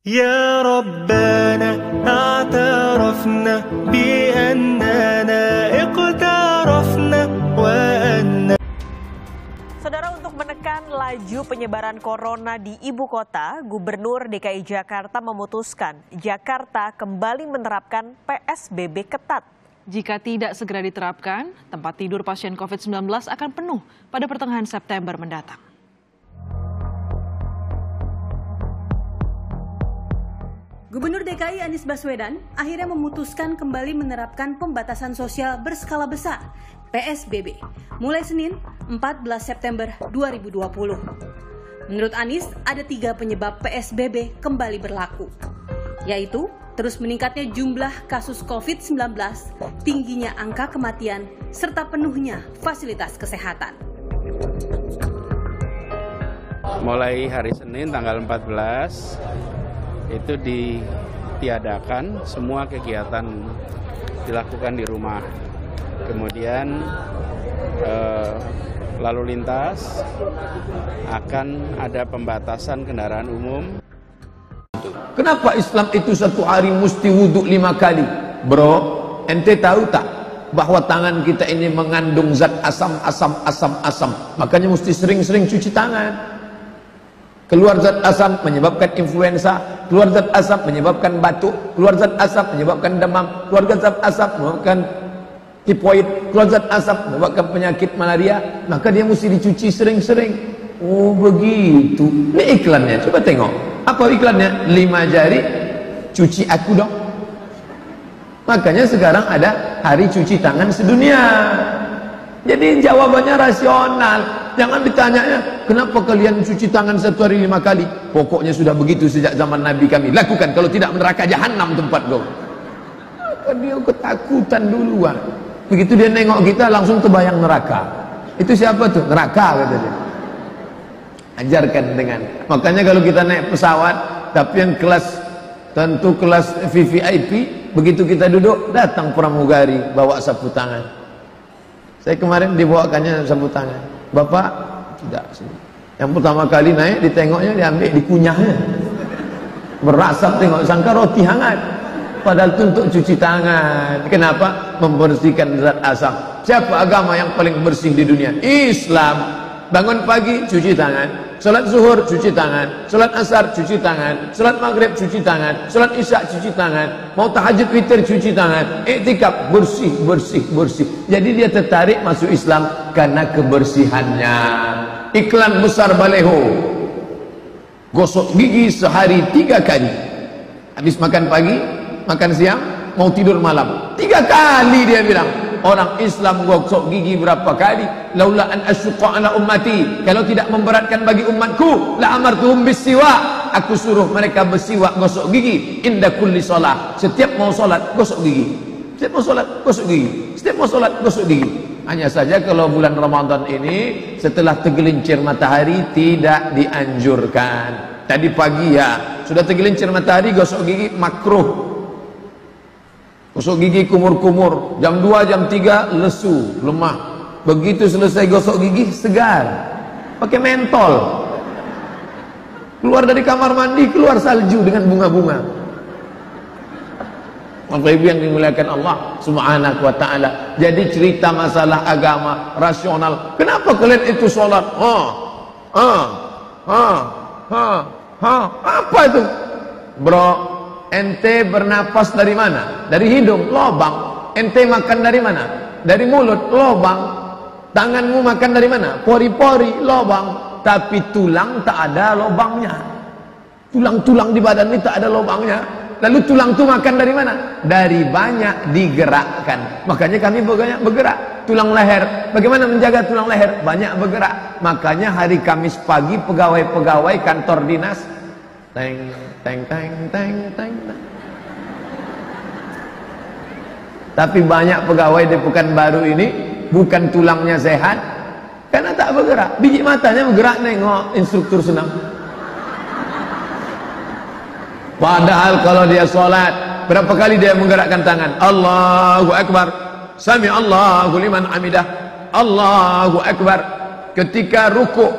يا ربنا اعترفنا بأننا اقترفنا وأن. Saudara, untuk menekan laju penyebaran corona di ibu kota, Gubernur DKI Jakarta memutuskan Jakarta kembali menerapkan PSBB ketat. Jika tidak segera diterapkan, tempat tidur pasien COVID-19 akan penuh pada pertengahan September mendatang. Gubernur DKI Anies Baswedan akhirnya memutuskan kembali menerapkan pembatasan sosial berskala besar (PSBB) mulai Senin 14 September 2020. Menurut Anies, ada 3 penyebab PSBB kembali berlaku, yaitu terus meningkatnya jumlah kasus COVID-19, tingginya angka kematian, serta penuhnya fasilitas kesehatan. Mulai hari Senin tanggal 14 itu ditiadakan, semua kegiatan dilakukan di rumah. Kemudian lalu lintas akan ada pembatasan kendaraan umum. Kenapa Islam itu satu hari mesti wudhu 5 kali? Bro, ente tahu tak bahwa tangan kita ini mengandung zat asam. Makanya mesti sering-sering cuci tangan. Keluar zat asam menyebabkan influenza, keluar zat asam menyebabkan batuk, keluar zat asam menyebabkan demam, keluar zat asam menyebabkan tifoid, keluar zat asam menyebabkan penyakit malaria. Maka dia mesti dicuci sering-sering. Oh begitu. Ini iklannya, coba tengok. Apa iklannya? 5 jari, cuci aku dong. Makanya sekarang ada hari cuci tangan sedunia. Jadi jawabannya rasional. Jangan ditanyanya, kenapa kalian cuci tangan 1 hari 5 kali? Pokoknya sudah begitu sejak zaman Nabi kami. Lakukan, kalau tidak neraka jahanam tempat kau. Maka dia ketakutan duluan. Begitu dia nengok kita langsung terbayang neraka. Itu siapa tuh? Neraka kata dia. Ajarkan dengan. Makanya kalau kita naik pesawat, tapi yang kelas tentu kelas VVIP, begitu kita duduk, datang pramugari bawa sapu tangan. Saya kemarin dibawakannya sapu tangan. Bapak tidak sih. Yang pertama kali naik ditengoknya, diambil dikunyahnya. Berasap, tengok sangka roti hangat. Padahal itu untuk cuci tangan. Kenapa? Membersihkan zat asam. Siapa agama yang paling bersih di dunia? Islam. Bangun pagi cuci tangan, salat zuhur cuci tangan, salat asar cuci tangan, salat maghrib cuci tangan, salat isya cuci tangan, mau tahajud witir cuci tangan, iktikaf bersih. Jadi dia tertarik masuk Islam karena kebersihannya. Iklan besar baleho, gosok gigi sehari 3 kali. Habis makan pagi, makan siang, mau tidur malam, 3 kali dia bilang. Orang Islam gosok gigi berapa kali? Laula an asyqa ala ummati, kalau tidak memberatkan bagi umatku, la amartuhum bisiwak, aku suruh mereka bersiwak, gosok gigi inda kulli shalah. Setiap mau salat gosok gigi. Setiap mau salat gosok gigi. Setiap mau salat gosok gigi. Hanya saja kalau bulan Ramadan ini setelah tergelincir matahari tidak dianjurkan. Tadi pagi ya, sudah tergelincir matahari gosok gigi makruh. Gosok gigi kumur-kumur, jam 2, jam 3 lesu, lemah. Begitu selesai gosok gigi segar, pakai mentol. Keluar dari kamar mandi, keluar salju dengan bunga-bunga. Bapak Ibu yang dimuliakan Allah Subhanahu wa ta'ala. Jadi cerita masalah agama rasional. Kenapa kalian itu sholat? Apa itu? Bro, ente bernapas dari mana? Dari hidung, lobang. Ente makan dari mana? Dari mulut, lobang. Tanganmu makan dari mana? Pori-pori, lobang. Tapi tulang tak ada lobangnya. Tulang-tulang di badan ini tak ada lobangnya. Lalu tulang itu makan dari mana? Dari banyak digerakkan. Makanya kami banyak bergerak. Tulang leher, bagaimana menjaga tulang leher? Banyak bergerak. Makanya hari Kamis pagi pegawai-pegawai kantor dinas teng. Tapi banyak pegawai di Pekanbaru ini bukan tulangnya sehat karena tak bergerak. Biji matanya bergerak nengok instruktur senam. Padahal kalau dia sholat, berapa kali dia menggerakkan tangan? Allahu Akbar, Sami Allahu liman hamidah, Allahu Akbar. Ketika rukuk,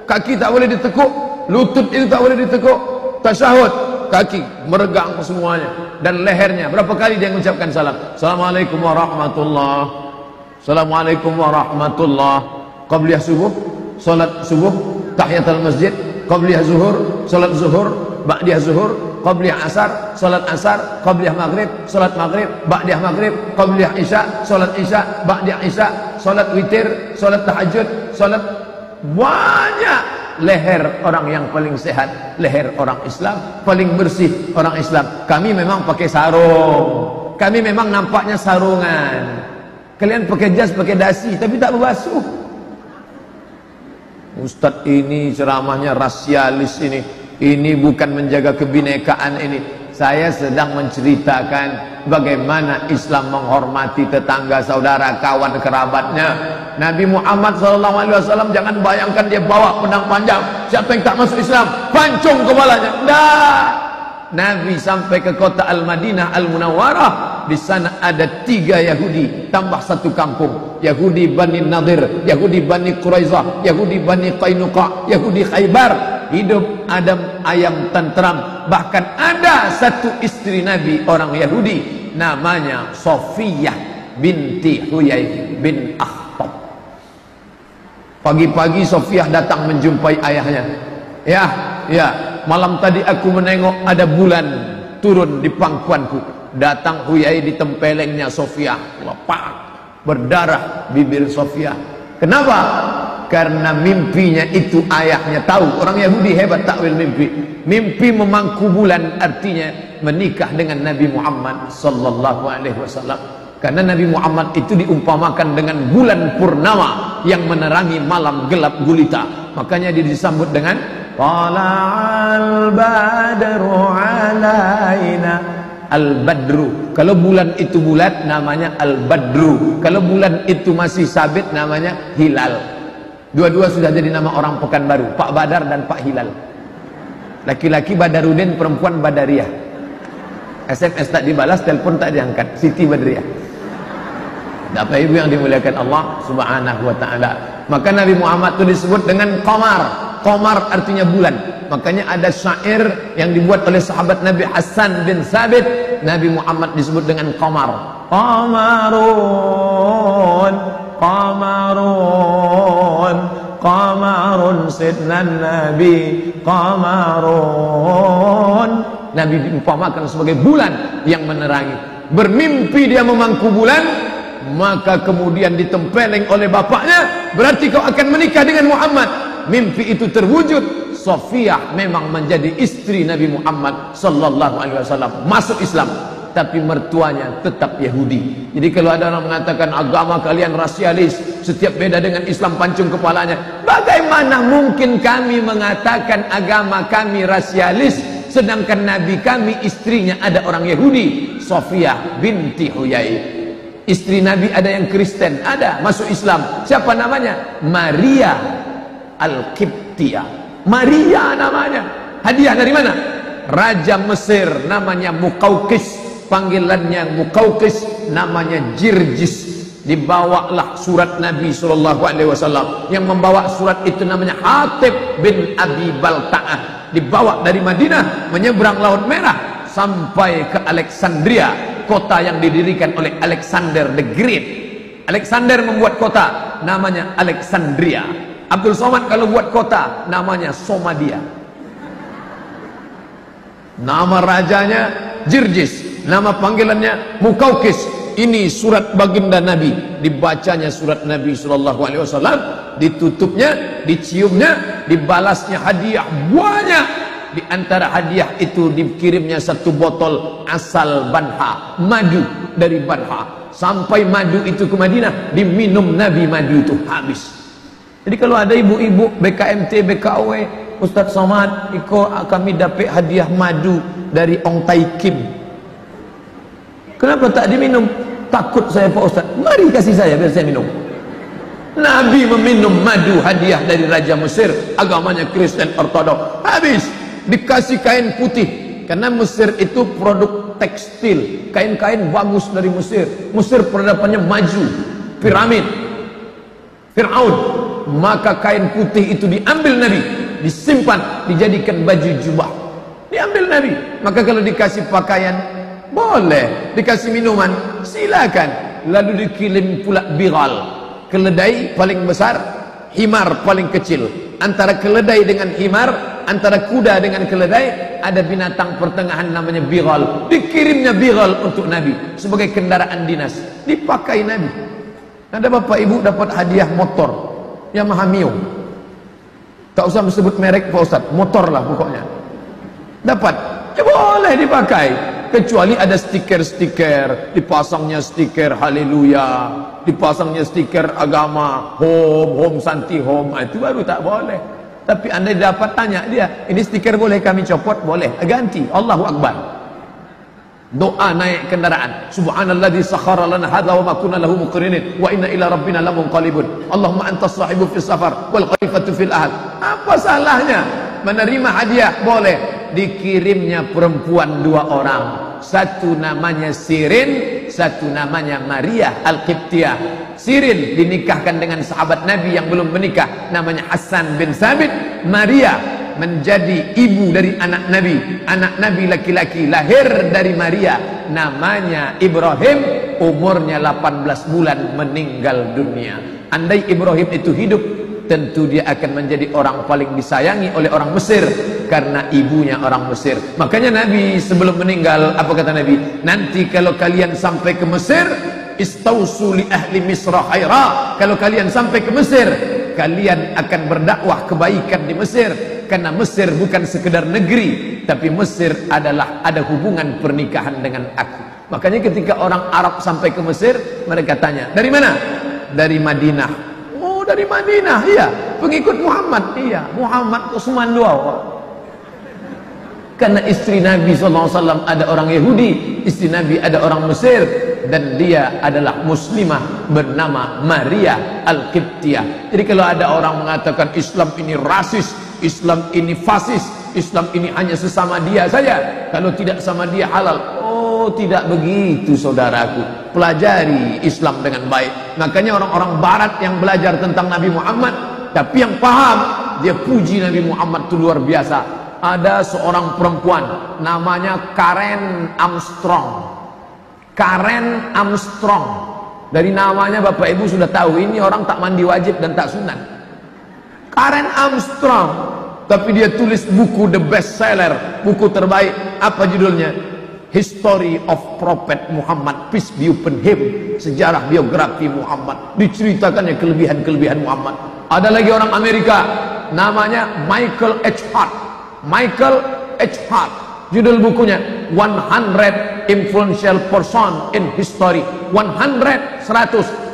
kaki tak boleh ditekuk, lutut itu tak boleh ditekuk. Tasyahud, kaki meregang semuanya, dan lehernya. Berapa kali dia mengucapkan salam? Assalamualaikum warahmatullah, Assalamualaikum warahmatullah. Qabliyah subuh, salat subuh, tahiyatul masjid. Qabliyah zuhur, salat zuhur. Ba'diyah zuhur, qabliyah asar, salat asar. Qabliyah maghrib, salat maghrib. Ba'diyah maghrib, qabliyah isya, salat isya. Ba'diyah isya, salat witir, salat tahajud, salat. Banyak. Leher orang yang paling sehat, leher orang Islam, paling bersih orang Islam. Kami memang pakai sarung, kami memang nampaknya sarungan. Kalian pakai jas, pakai dasi, tapi tak berbasuh. Ustadz ini ceramahnya rasialis ini bukan menjaga kebinekaan ini. Saya sedang menceritakan bagaimana Islam menghormati tetangga, saudara, kawan, kerabatnya. Nabi Muhammad SAW, jangan bayangkan dia bawa pedang panjang. Siapa yang tak masuk Islam, pancung kepalanya. Nah, Nabi sampai ke kota Al-Madinah Al-Munawwarah. Di sana ada 3 Yahudi tambah 1 kampung. Yahudi Bani Nadir, Yahudi Bani Quraizah, Yahudi Bani Qainuqa, Yahudi Khaybar. Hidup adem ayam tentram. Bahkan ada 1 istri Nabi orang Yahudi, namanya Sofiyah binti Huyai bin Akhtab. Pagi-pagi Sofiyah datang menjumpai ayahnya. Ya, malam tadi aku menengok ada bulan turun di pangkuanku. Datang Huyai, ditempelengnya Sofiyah, lepak, berdarah bibir Sofiyah. Kenapa? Karena mimpinya itu ayahnya tahu. Orang Yahudi hebat takwil mimpi. Mimpi memangku bulan artinya menikah dengan Nabi Muhammad sallallahu alaihi wasallam. Karena Nabi Muhammad itu diumpamakan dengan bulan purnama yang menerangi malam gelap gulita. Makanya dia disambut dengan Tala'al badru alaina. Al-Badru. Kalau bulan itu bulat namanya Al-Badru. Kalau bulan itu masih sabit namanya Hilal. Dua-dua sudah jadi nama orang Pekanbaru, Pak Badar dan Pak Hilal. Laki-laki Badarudin, perempuan Badariah. SMS tak dibalas, telepon tak diangkat, Siti Badriah. Bapak Ibu yang dimuliakan Allah Subhanahu wa taala. Maka Nabi Muhammad itu disebut dengan Qamar. Qamar artinya bulan. Makanya ada syair yang dibuat oleh sahabat Nabi Hasan bin Sabit. Nabi Muhammad disebut dengan Qamar. Qamarun, Qamarun, Qamarun sidnan Nabi, Qamarun. Nabi diumpamakan sebagai bulan yang menerangi. Bermimpi dia memangku bulan, maka kemudian ditempeleng oleh bapaknya, berarti kau akan menikah dengan Muhammad. Mimpi itu terwujud. Sofiyah memang menjadi istri Nabi Muhammad sallallahu alaihi wasallam, masuk Islam, tapi mertuanya tetap Yahudi. Jadi kalau ada orang mengatakan agama kalian rasialis, setiap beda dengan Islam pancung kepalanya, bagaimana mungkin kami mengatakan agama kami rasialis sedangkan Nabi kami istrinya ada orang Yahudi? Sofiyah binti Huyai, istri Nabi ada yang Kristen, ada masuk Islam. Siapa namanya? Maria Al-Qibtiyah. Maria namanya. Hadiah dari mana? Raja Mesir namanya Muqawqis, panggilannya Muqawqis, namanya Jirjis. Dibawalah surat Nabi SAW. Yang membawa surat itu namanya Hatib bin Abi Balta'ah. Dibawa dari Madinah, menyeberang Laut Merah sampai ke Alexandria, kota yang didirikan oleh Alexander the Great. Alexander membuat kota, namanya Alexandria. Abdul Somad kalau buat kota, namanya Somadia. Nama rajanya Jirjis, nama panggilannya Muqawqis. Ini surat baginda Nabi. Dibacanya surat Nabi SAW, ditutupnya, diciumnya, dibalasnya hadiah banyak. Di antara hadiah itu dikirimnya 1 botol asal Banha, madu dari Banha. Sampai madu itu ke Madinah, diminum Nabi madu itu habis. Jadi kalau ada ibu-ibu BKMT, BKW, Ustadz Somad, kami dapat hadiah madu dari Ong Tai Kim. Kenapa tak diminum? Takut saya Pak Ustadz. Mari kasih saya biar saya minum. Nabi meminum madu hadiah dari Raja Mesir, agamanya Kristen Ortodok. Habis, dikasih kain putih. Karena Mesir itu produk tekstil, kain-kain bagus dari Mesir. Mesir peradabannya maju, piramid, Fir'aun. Maka kain putih itu diambil Nabi, disimpan, dijadikan baju jubah. diambil Nabi. Maka kalau dikasih pakaian boleh, dikasih minuman silakan. Lalu dikirim pula bighal, keledai paling besar, himar paling kecil. Antara keledai dengan himar, antara kuda dengan keledai, ada binatang pertengahan namanya bighal. Dikirimnya bighal untuk Nabi sebagai kendaraan dinas, dipakai Nabi. Ada bapak ibu dapat hadiah motor Yamaha Mio, tak usah sebut merek Pak Ustaz, motor lah pokoknya dapat, ya boleh dipakai, kecuali ada stiker-stiker, dipasangnya stiker haleluya, dipasangnya stiker agama, home santi home, itu baru tak boleh. Tapi anda dapat tanya dia, ini stiker boleh kami copot? Boleh, ganti, Allahu Akbar. Doa naik kendaraan, subhanalladzi sakhara lana hadza wa ma kunna lahu muqrinin wa inna ila rabbina lamunqalibun. Allahumma antas sahibu fis safar wal khalifatu fil ahad. Apa salahnya menerima hadiah? Boleh. Dikirimnya perempuan 2 orang, satu namanya Sirin, satu namanya Maria Al-Qibtiyah. Sirin dinikahkan dengan sahabat Nabi yang belum menikah, namanya Hasan bin Sabit. Maria menjadi ibu dari anak Nabi laki-laki, lahir dari Maria, namanya Ibrahim, umurnya 18 bulan meninggal dunia. Andai Ibrahim itu hidup, tentu dia akan menjadi orang paling disayangi oleh orang Mesir karena ibunya orang Mesir. Makanya Nabi sebelum meninggal, apa kata Nabi? Nanti kalau kalian sampai ke Mesir, istausu li ahli Misra khaira. Kalau kalian sampai ke Mesir, kalian akan berdakwah kebaikan di Mesir, karena Mesir bukan sekedar negeri, tapi Mesir adalah ada hubungan pernikahan dengan aku. Makanya ketika orang Arab sampai ke Mesir, mereka tanya, dari mana? Dari Madinah. Oh, dari Madinah, iya. Pengikut Muhammad, iya. Muhammad Utsman II. Karena istri Nabi SAW ada orang Yahudi, istri Nabi ada orang Mesir, dan dia adalah muslimah bernama Maria Al-Qibtiyah. Jadi kalau ada orang mengatakan Islam ini rasis, Islam ini fasis, Islam ini hanya sesama dia saja, kalau tidak sama dia halal. Oh, tidak begitu saudaraku. Pelajari Islam dengan baik. Makanya orang-orang barat yang belajar tentang Nabi Muhammad, tapi yang paham, dia puji Nabi Muhammad itu luar biasa. Ada seorang perempuan namanya Karen Armstrong. Karen Armstrong. Dari namanya Bapak Ibu sudah tahu, ini orang tak mandi wajib dan tak sunat. Karen Armstrong. Tapi dia tulis buku the best seller, buku terbaik. Apa judulnya? History of Prophet Muhammad, peace be upon him. Sejarah biografi Muhammad, diceritakannya kelebihan-kelebihan Muhammad. Ada lagi orang Amerika namanya Michael H. Hart. Michael H. Hart, judul bukunya 100 Influential Person in History. 100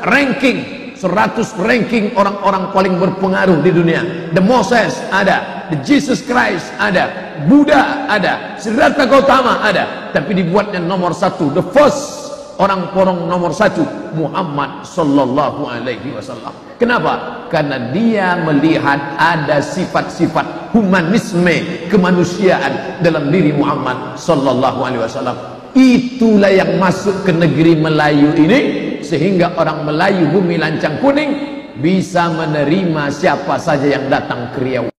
ranking, 100 ranking orang-orang paling berpengaruh di dunia. The Moses ada, The Jesus Christ ada, Buddha ada, Siddhartha Gautama ada, tapi dibuatnya nomor 1, the first, orang porong nomor 1, Muhammad sallallahu alaihi wasallam. Kenapa? Karena dia melihat ada sifat-sifat humanisme, kemanusiaan dalam diri Muhammad sallallahu alaihi wasallam. Itulah yang masuk ke negeri Melayu ini, sehingga orang Melayu bumi lancang kuning bisa menerima siapa saja yang datang ke Riau.